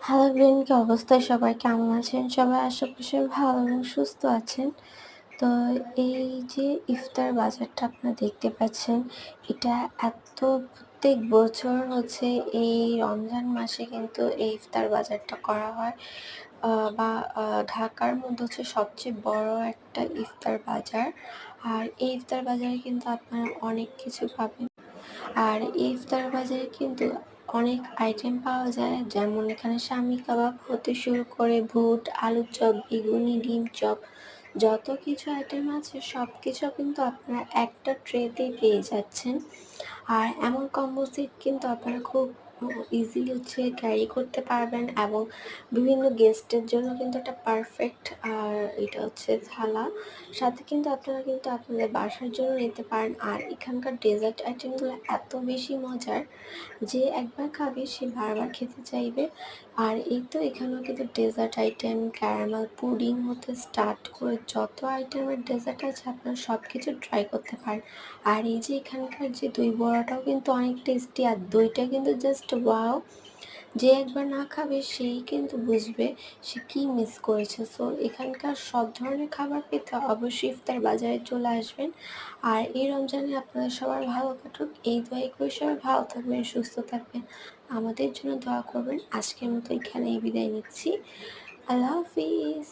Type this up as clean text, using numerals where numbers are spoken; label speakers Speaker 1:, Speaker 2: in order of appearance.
Speaker 1: Hello everyone, কি অবস্থায় সবাই কেমন আছেন? সবাই আশা করি সবাই ভালো এবং সুস্থ আছেন। তো এই যে ইফতার বাজারটা আপনারা দেখতে পাচ্ছেন, এটা প্রত্যেক বছর হচ্ছে এই রমজান মাসে কিন্তু এই ইফতার বাজারটা করা হয়। আ বা ঢাকার মধ্যে হচ্ছে সবচেয়ে বড় একটা ইফতার বাজার। আর এই ইফতার বাজারে কিন্তু আপনারা অনেক কিছু পাবেন। আর এই ইফতার বাজারে কিন্তু অনেক আইটেম পাওয়া যায়, যেমন এখানে শামী কাবাব হতে শুরু করে ভুট, আলুর চপ, বেগুনি, ডিম চপ, যত কিছু আইটেম আছে সব কিছু কিন্তু আপনারা একটা ট্রেতেই পেয়ে যাচ্ছেন। আর এমন কম্বো সেট কিন্তু আপনারা খুব ইজিলি হচ্ছে ক্যারি করতে পারবেন, এবং বিভিন্ন গেস্টের জন্য কিন্তু একটা পারফেক্ট। আর এটা হচ্ছে থালা, সাথে কিন্তু আপনারা কিন্তু আপনাদের বাসার জন্য নিতে পারেন। আর এখানকার ডেজার্ট আইটেমগুলো এত বেশি মজার যে একবার খাবে সে বারবার খেতে চাইবে। আর এই তো এখানেও কিন্তু ডেজার্ট আইটেম, ক্যারামেল পুডিং হতে স্টার্ট করে যত আইটেমের ডেজার্ট আছে আপনারা সব কিছু ট্রাই করতে পারেন। আর এই যে এখানকার যে দই বড়াটাও কিন্তু অনেক টেস্টি, আর দইটা কিন্তু জাস্ট ওয়াও। যে একবার না খাবে সেই কিন্তু বুঝবে সে কি মিস করেছে। সো এখানকার সব ধরনের খাবার পেতে অবশ্যই ইফতার বাজারে চলে আসবেন। আর এই রমজানে আপনাদের সবার ভালো কাটুক, এই দোয়াই করে সবাই ভালো থাকবেন, সুস্থ থাকবেন, আমাদের জন্য দোয়া করবেন। আজকের মতো এখানেই বিদায় নিচ্ছি। আল্লাহ হাফিজ।